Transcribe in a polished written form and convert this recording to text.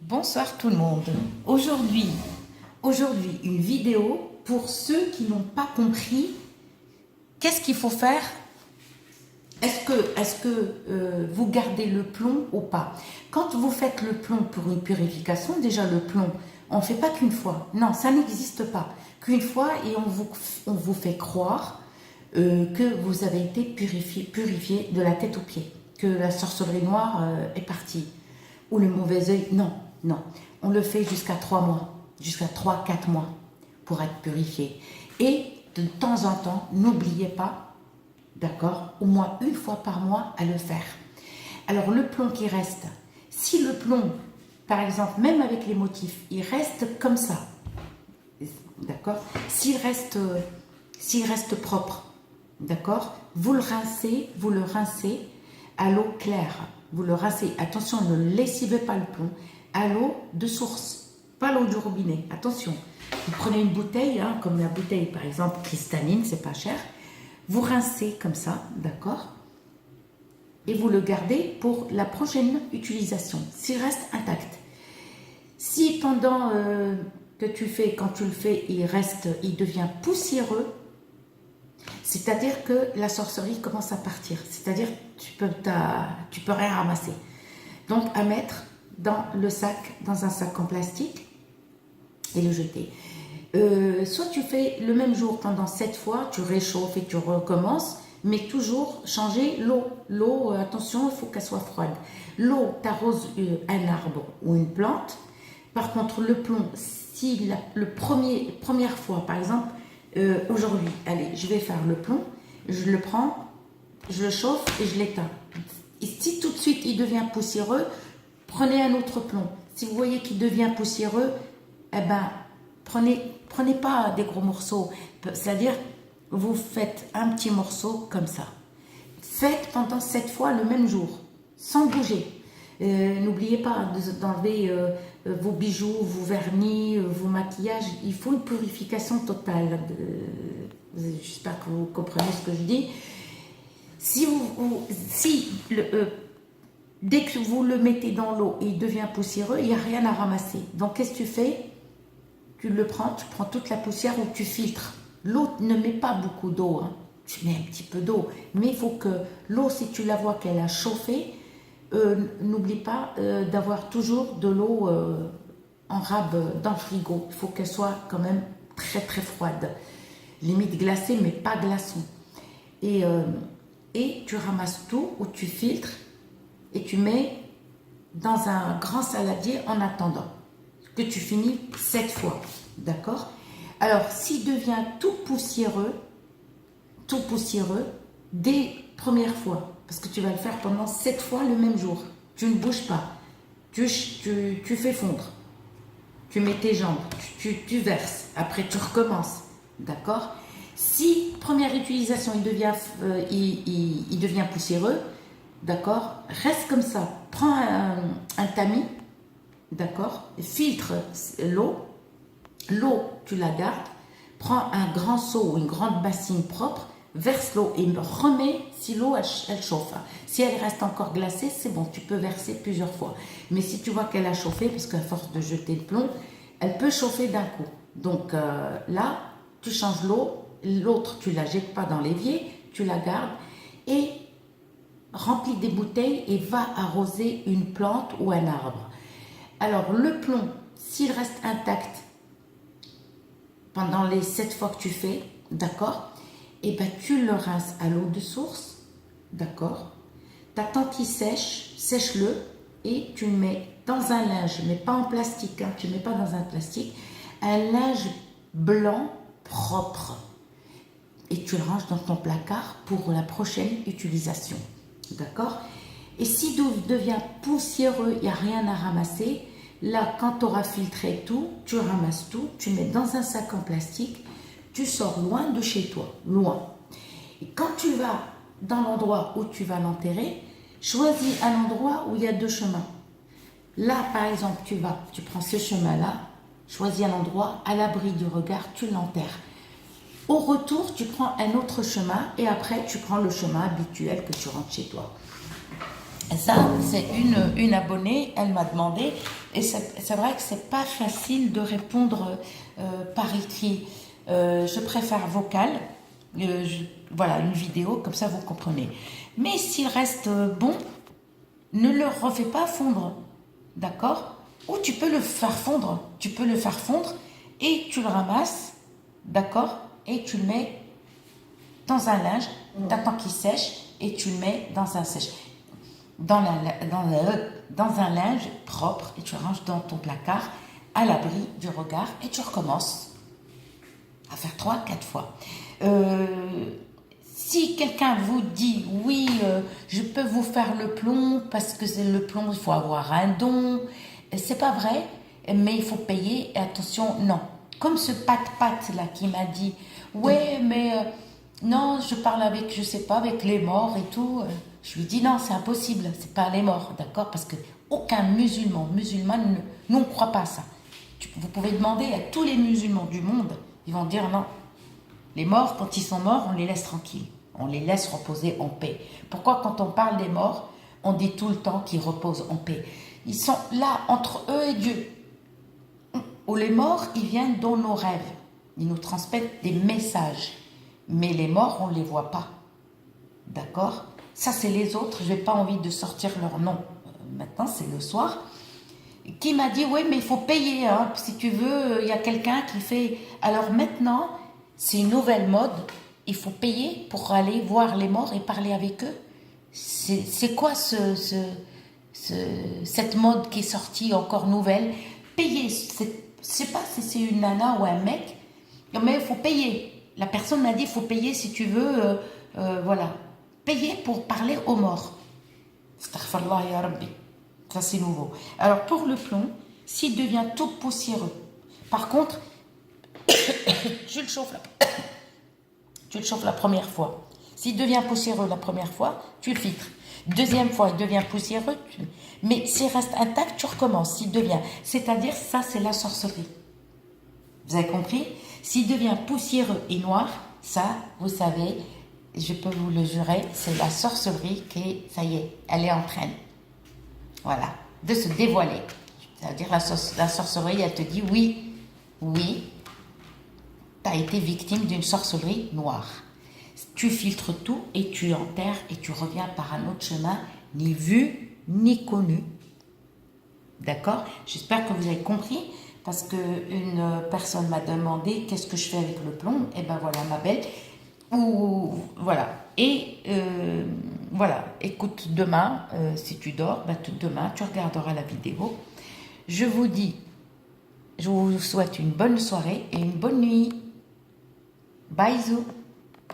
Bonsoir tout le monde. Aujourd'hui, une vidéo pour ceux qui n'ont pas compris qu'est-ce qu'il faut faire. Est-ce que vous gardez le plomb ou pas? Quand vous faites le plomb pour une purification, déjà le plomb, on ne fait pas qu'une fois. Non, ça n'existe pas. Qu'une fois et on vous fait croire que vous avez été purifié de la tête aux pieds, que la sorcellerie noire est partie. Ou le mauvais œil. Non, non. On le fait jusqu'à 3 mois, jusqu'à 3, 4 mois pour être purifié. Et de temps en temps, n'oubliez pas, d'accord, au moins une fois par mois à le faire. Alors le plomb qui reste, si le plomb, par exemple, même avec les motifs, il reste comme ça, d'accord, s'il reste propre, d'accord, vous le rincez à l'eau claire. Vous le rincez. Attention, ne lessivez pas le plomb. À l'eau de source, pas l'eau du robinet. Attention. Vous prenez une bouteille, comme la bouteille par exemple cristalline, c'est pas cher. Vous rincez comme ça, d'accord? Et vous le gardez pour la prochaine utilisation, s'il reste intact. Si pendant que quand tu le fais, il devient poussiéreux, c'est-à-dire que la sorcellerie commence à partir. C'est-à-dire que tu peux rien ramasser. Donc à mettre dans un sac en plastique et le jeter. Soit tu fais le même jour pendant 7 fois, tu réchauffes et tu recommences, mais toujours changer l'eau. L'eau, attention, il faut qu'elle soit froide. L'eau, tu arroses un arbre ou une plante. Par contre, le plomb, si première fois, par exemple, aujourd'hui, allez, je vais faire le plomb, je le prends, je le chauffe et je l'éteins. Et si tout de suite il devient poussiéreux, prenez un autre plomb. Si vous voyez qu'il devient poussiéreux, eh ben, prenez pas des gros morceaux. C'est-à-dire, vous faites un petit morceau comme ça. Faites pendant 7 fois le même jour, sans bouger. N'oubliez pas d'enlever vos bijoux, vos vernis, vos maquillages. Il faut une purification totale. J'espère que vous comprenez ce que je dis. Dès que vous le mettez dans l'eau et il devient poussiéreux, il n'y a rien à ramasser. Donc qu'est-ce que tu fais? Tu prends toute la poussière ou tu filtres. L'eau ne met pas beaucoup d'eau, tu mets un petit peu d'eau. Mais il faut que l'eau, si tu la vois qu'elle a chauffé, n'oublie pas d'avoir toujours de l'eau en rab dans le frigo. Il faut qu'elle soit quand même très très froide. Limite glacée, mais pas glaçon. Et tu ramasses tout ou tu filtres et tu mets dans un grand saladier en attendant que tu finis 7 fois. D'accord? Alors, s'il devient tout poussiéreux, dès première fois, parce que tu vas le faire pendant 7 fois le même jour. Tu ne bouges pas. Tu fais fondre. Tu mets tes jambes. Tu verses. Après, tu recommences. D'accord? Si, première utilisation, il devient poussiéreux, d'accord? Reste comme ça. Prends un tamis, d'accord? Filtre l'eau. L'eau, tu la gardes. Prends un grand seau ou une grande bassine propre, verse l'eau et remets si l'eau elle chauffe. Si elle reste encore glacée, c'est bon, tu peux verser plusieurs fois. Mais si tu vois qu'elle a chauffé, parce qu'à force de jeter le plomb, elle peut chauffer d'un coup. Donc là, tu changes l'eau, l'autre tu la jettes pas dans l'évier, tu la gardes et remplis des bouteilles et va arroser une plante ou un arbre. Alors le plomb, s'il reste intact pendant les 7 fois que tu fais, d'accord, et ben tu le rinces à l'eau de source, d'accord, t'attends qu'il sèche-le et tu le mets dans un linge, mais pas en plastique, tu ne mets pas dans un plastique, un linge blanc propre et tu le ranges dans ton placard pour la prochaine utilisation, d'accord. Et si devient poussiéreux, il n'y a rien à ramasser, là quand tu auras filtré tout, tu ramasses tout, tu mets dans un sac en plastique, tu sors loin de chez toi, loin. Et quand tu vas dans l'endroit où tu vas l'enterrer, choisis un endroit où il y a 2 chemins. Là, par exemple, tu prends ce chemin-là, choisis un endroit à l'abri du regard, tu l'enterres. Au retour, tu prends un autre chemin et après, tu prends le chemin habituel que tu rentres chez toi. Ça, c'est une abonnée, elle m'a demandé, et c'est vrai que c'est pas facile de répondre par écrit. Je préfère vocal, voilà, une vidéo, comme ça vous comprenez. Mais s'il reste bon, ne le refais pas fondre, d'accord? Ou tu peux le faire fondre, tu peux le faire fondre et tu le ramasses, d'accord? Et tu le mets dans un linge, t'attends qu'il sèche et tu le mets dans un sèche, dans un linge propre et tu le ranges dans ton placard à l'abri du regard et tu recommences à faire 3, 4 fois. Si quelqu'un vous dit oui, je peux vous faire le plomb parce que c'est le plomb, il faut avoir un don, c'est pas vrai, mais il faut payer. Et attention, non. Comme ce pat-pat là qui m'a dit ouais, mais non, je parle avec, je sais pas, avec les morts et tout. Je lui dis non, c'est impossible, c'est pas les morts, d'accord? Parce que aucun musulmane, nous on ne croit pas à ça. Vous pouvez demander à tous les musulmans du monde, ils vont dire non. Les morts, quand ils sont morts, on les laisse tranquilles. On les laisse reposer en paix. Pourquoi quand on parle des morts, on dit tout le temps qu'ils reposent en paix? Ils sont là, entre eux et Dieu. Ou les morts, ils viennent dans nos rêves. Ils nous transmettent des messages. Mais les morts, on ne les voit pas. D'accord? Ça, c'est les autres. Je n'ai pas envie de sortir leur nom. Maintenant, c'est le soir. Qui m'a dit, oui, mais il faut payer. Hein. Si tu veux, il y a quelqu'un qui fait... Alors maintenant, c'est une nouvelle mode. Il faut payer pour aller voir les morts et parler avec eux. C'est quoi cette mode qui est sortie encore nouvelle? Payer. Je ne sais pas si c'est une nana ou un mec, mais il faut payer. La personne m'a dit, il faut payer si tu veux, voilà. Payer pour parler aux morts. Astaghfirullah ya Rabbi. Ça, c'est nouveau. Alors, pour le plomb, s'il devient tout poussiéreux, par contre, tu le chauffes la première fois. S'il devient poussiéreux la première fois, tu le filtres. Deuxième fois, il devient poussiéreux, mais s'il reste intact, tu recommences. S'il devient, c'est-à-dire, ça, c'est la sorcellerie. Vous avez compris? S'il devient poussiéreux et noir, ça, vous savez, je peux vous le jurer, c'est la sorcellerie qui, ça y est, elle est en train, voilà, de se dévoiler. C'est-à-dire la sorcellerie, elle te dit oui, oui, tu as été victime d'une sorcellerie noire. Tu filtres tout et tu enterres et tu reviens par un autre chemin, ni vu, ni connu. D'accord? J'espère que vous avez compris, parce qu'une personne m'a demandé qu'est-ce que je fais avec le plomb. Et ben voilà, ma belle. Ou voilà. Et voilà, écoute, demain, si tu dors, ben, demain, tu regarderas la vidéo. Je vous dis, je vous souhaite une bonne soirée et une bonne nuit. Bisous.